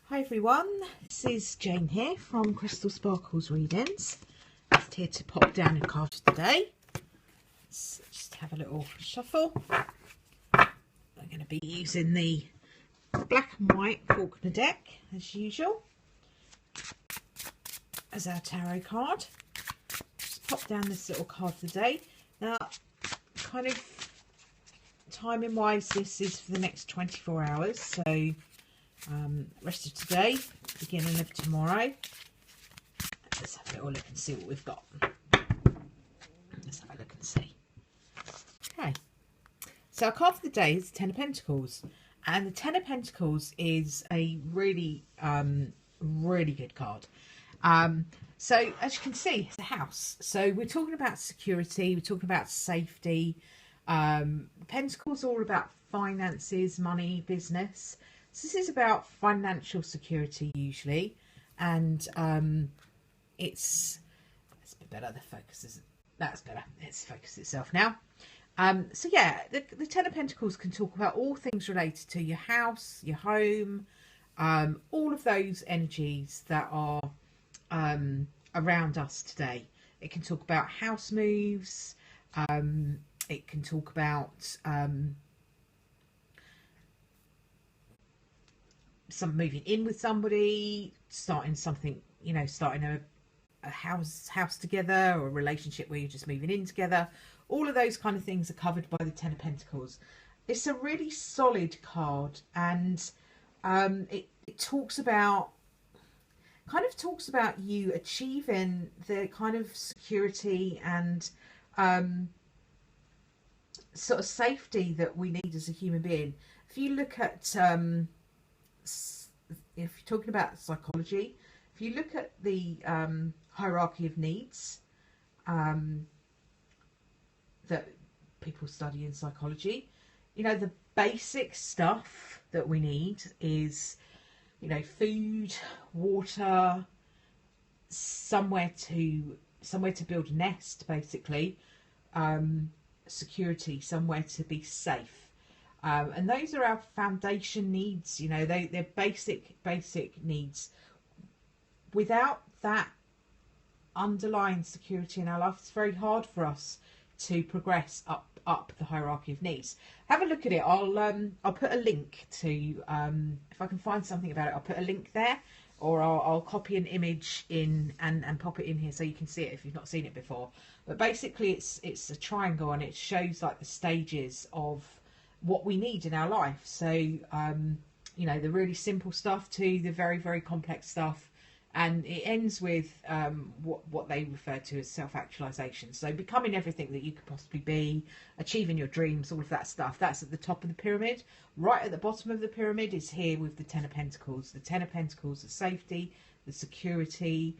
Hi everyone, this is Jane here from Crystal Sparkles Readings. Just here to pop down a card today. Let's just have a little shuffle. I'm going to be using the black and white Faulkner deck as usual as our tarot card. Just pop down this little card today. Now, kind of timing wise, this is for the next 24 hours, so rest of today, beginning of tomorrow. Let's have a little look and see what we've got. Let's have a look and see. Okay, so our card for the day is the Ten of Pentacles, and the Ten of Pentacles is a really really good card. So as you can see, it's a house, so we're talking about security, we're talking about safety. Pentacles are all about finances, money, business. So this is about financial security usually, and it's a bit better. The focus is that's better. It's focused itself now. So yeah, the Ten of Pentacles can talk about all things related to your house, your home, all of those energies that are around us today. It can talk about house moves. It can talk about some moving in with somebody, starting something, you know, starting a house together, or a relationship where you're just moving in together. All of those kind of things are covered by the Ten of Pentacles. It's a really solid card, and it talks about you achieving the kind of security and sort of safety that we need as a human being. If you look at if you're talking about psychology, if you look at the hierarchy of needs that people study in psychology, you know, the basic stuff that we need is, you know, food, water, somewhere to build a nest, basically, security, somewhere to be safe. And those are our foundation needs, you know, they're basic needs. Without that underlying security in our life, it's very hard for us to progress up the hierarchy of needs. Have a look at it. I'll put a link to, if I can find something about it, I'll put a link there, or I'll copy an image in and pop it in here so you can see it if you've not seen it before. But basically it's a triangle, and it shows like the stages of what we need in our life. So you know, the really simple stuff to the very, very complex stuff, and it ends with what they refer to as self-actualization. So becoming everything that you could possibly be, achieving your dreams, all of that stuff. That's at the top of the pyramid. Right at the bottom of the pyramid is here with the Ten of Pentacles. The Ten of Pentacles, the safety, the security,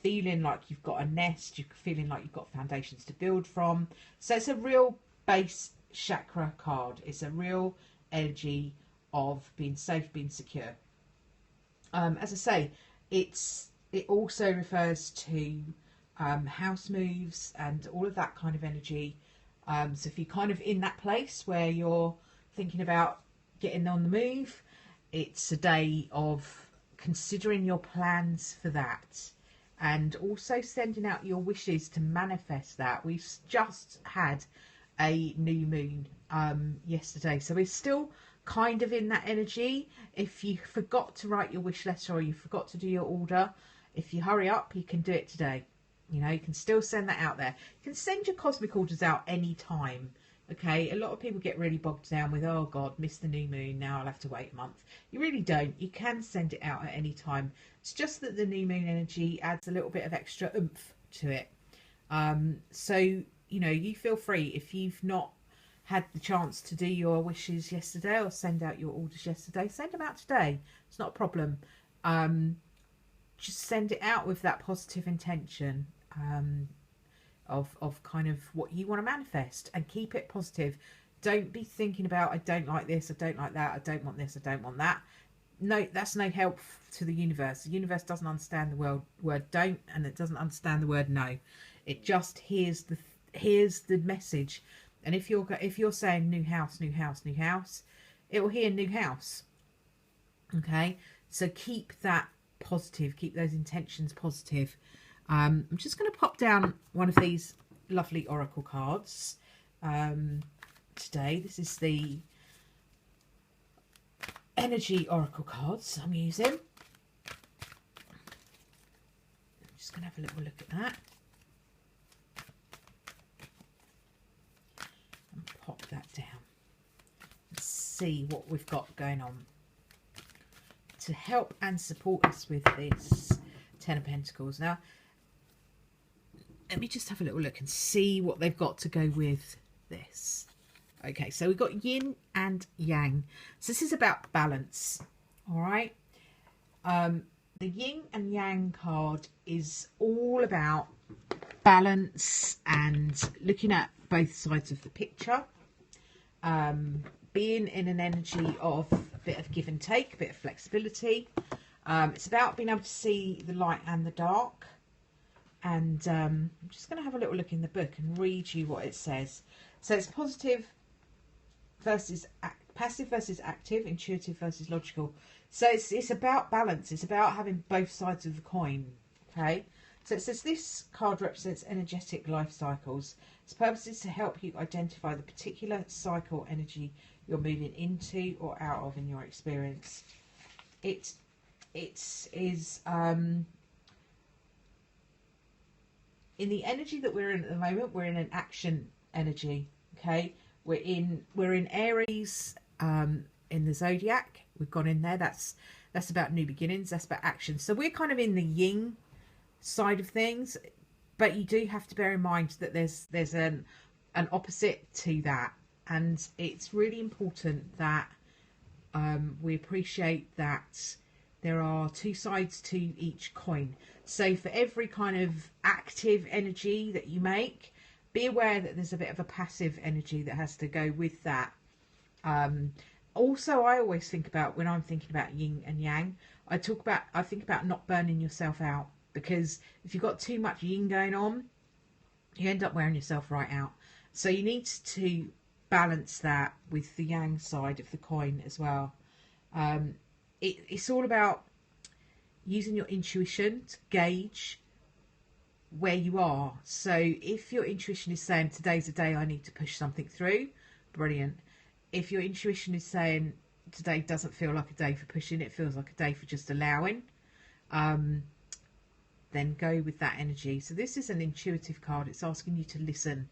feeling like you've got a nest, you're feeling like you've got foundations to build from. So it's a real base chakra card. It's a real energy of being safe, being secure. As I say, it also refers to house moves and all of that kind of energy. So if you're kind of in that place where you're thinking about getting on the move, it's a day of considering your plans for that, and also sending out your wishes to manifest that. We've just had a new moon yesterday, so we're still kind of in that energy. If you forgot to write your wish letter, or you forgot to do your order, if you hurry up, you can do it today. You know, you can still send that out there. You can send your cosmic orders out any time. Okay, a lot of people get really bogged down with, oh God, missed the new moon, now I'll have to wait a month. You really don't. You can send it out at any time. It's just that the new moon energy adds a little bit of extra oomph to it. So, you know, you feel free. If you've not had the chance to do your wishes yesterday, or send out your orders yesterday, send them out today. It's not a problem. Just send it out with that positive intention of kind of what you want to manifest, and keep it positive. Don't be thinking about, I don't like this, I don't like that, I don't want this, I don't want that. No, that's no help to the universe. The universe doesn't understand the word don't, and it doesn't understand the word no. It just hears the message. And if you're saying new house, new house, new house, it will hear new house. Okay, so keep that positive, keep those intentions positive. I'm just going to pop down one of these lovely oracle cards today. This is the energy oracle cards I'm using. I'm just going to have a little look at that and pop that down and see what we've got going on to help and support us with this Ten of Pentacles. Now, let me just have a little look and see what they've got to go with this. Okay, so we've got yin and yang. So this is about balance, all right? The yin and yang card is all about balance and looking at both sides of the picture. Being in an energy of a bit of give and take, a bit of flexibility. It's about being able to see the light and the dark. And I'm just going to have a little look in the book and read you what it says. So it's positive versus passive versus active, intuitive versus logical. So it's about balance. It's about having both sides of the coin. Okay. So it says this card represents energetic life cycles. Its purpose is to help you identify the particular cycle energy you're moving into or out of in your experience. It is in the energy that we're in at the moment. We're in an action energy. Okay, we're in Aries in the zodiac. We've gone in there. That's about new beginnings. That's about action. So we're kind of in the yin side of things, but you do have to bear in mind that there's an opposite to that, and it's really important that we appreciate that there are two sides to each coin. So for every kind of active energy that you make, be aware that there's a bit of a passive energy that has to go with that. Also, I always think about, when I'm thinking about yin and yang, I think about not burning yourself out, because if you've got too much yin going on, you end up wearing yourself right out. So you need to balance that with the yang side of the coin as well. It's all about using your intuition to gauge where you are. So if your intuition is saying today's a day I need to push something through, brilliant. If your intuition is saying today doesn't feel like a day for pushing, it feels like a day for just allowing, then go with that energy. So this is an intuitive card. It's asking you to listen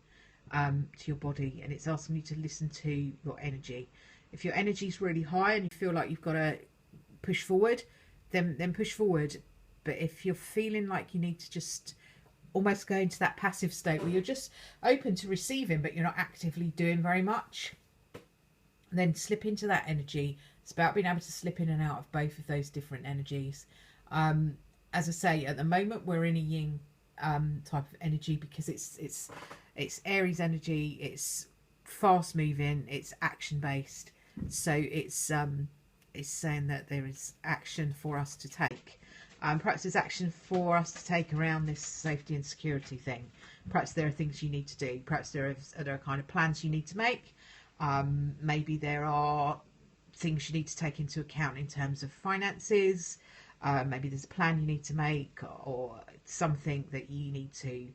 to your body, and it's asking you to listen to your energy. If your energy is really high and you feel like you've got to push forward, then push forward. But if you're feeling like you need to just almost go into that passive state where you're just open to receiving but you're not actively doing very much, then slip into that energy. It's about being able to slip in and out of both of those different energies. As I say, at the moment we're in a yin type of energy because it's Aries energy. It's fast moving, it's action based, so it's saying that there is action for us to take. Perhaps there's action for us to take around this safety and security thing. Perhaps there are things you need to do. Perhaps there are kind of plans you need to make. Maybe there are things you need to take into account in terms of finances. Maybe there's a plan you need to make, or something that you need to,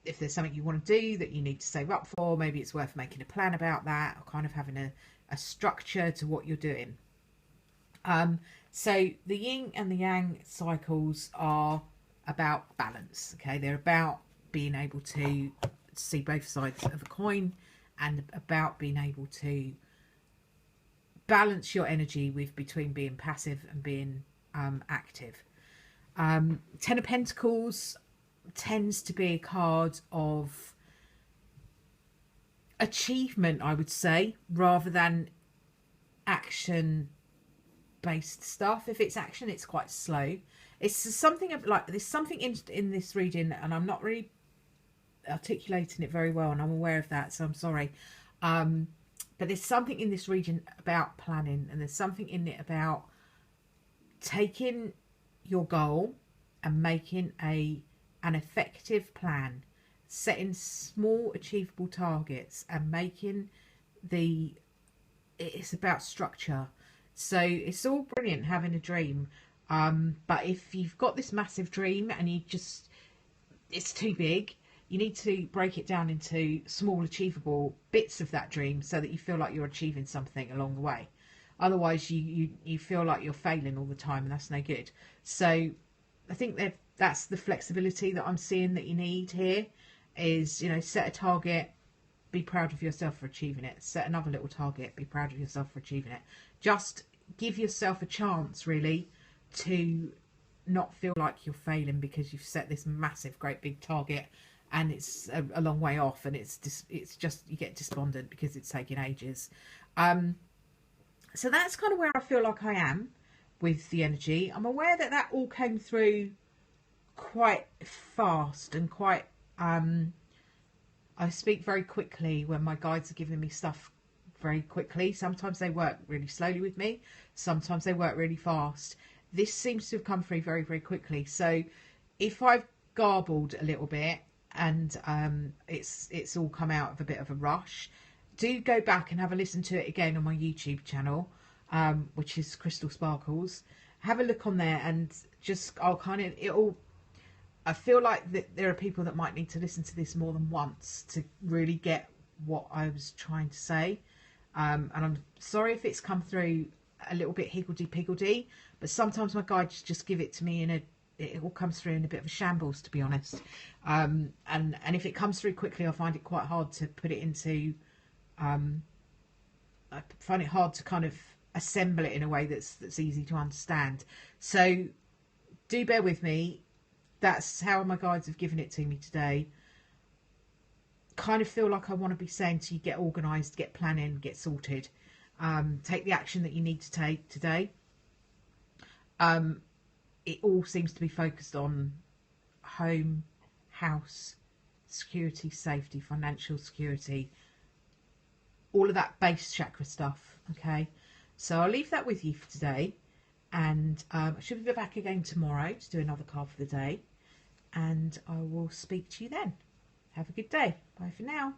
if there's something you want to do that you need to save up for, maybe it's worth making a plan about that, or kind of having a structure to what you're doing. So the yin and the yang cycles are about balance. Okay, they're about being able to see both sides of a coin, and about being able to balance your energy with between being passive and being active. Ten of Pentacles tends to be a card of achievement, I would say, rather than action based stuff. If it's action, it's quite slow. It's something like there's something in this reading, and I'm not really articulating it very well, and I'm aware of that, so I'm sorry. But there's something in this region about planning, and there's something in it about taking your goal and making an effective plan, setting small achievable targets, and making it's about structure. So it's all brilliant having a dream. But if you've got this massive dream and it's too big, you need to break it down into small, achievable bits of that dream so that you feel like you're achieving something along the way. Otherwise, you feel like you're failing all the time, and that's no good. So I think that's the flexibility that I'm seeing that you need here is, set a target, be proud of yourself for achieving it. Set another little target, be proud of yourself for achieving it. Just give yourself a chance, really, to not feel like you're failing because you've set this massive, great big target and it's a long way off, and it's just you get despondent because it's taking ages. So that's kind of where I feel like I am with the energy. I'm aware that all came through quite fast and quite I speak very quickly when my guides are giving me stuff very quickly. Sometimes they work really slowly with me, sometimes they work really fast. This seems to have come through very, very quickly. So if I've garbled a little bit and it's all come out of a bit of a rush, do go back and have a listen to it again on my YouTube channel, which is Crystal Sparkles. Have a look on there, and just I feel like that there are people that might need to listen to this more than once to really get what I was trying to say. And I'm sorry if it's come through a little bit higgledy-piggledy, but sometimes my guides just give it to me it all comes through in a bit of a shambles, to be honest. And if it comes through quickly, I find it quite hard to put it into. I find it hard to kind of assemble it in a way that's easy to understand. So do bear with me. That's how my guides have given it to me today. Kind of feel like I want to be saying to you, get organised, get planning, get sorted. Take the action that you need to take today. It all seems to be focused on home, house, security, safety, financial security, all of that base chakra stuff. Okay, so I'll leave that with you for today, and I should be back again tomorrow to do another card for the day, and I will speak to you then. Have a good day. Bye for now.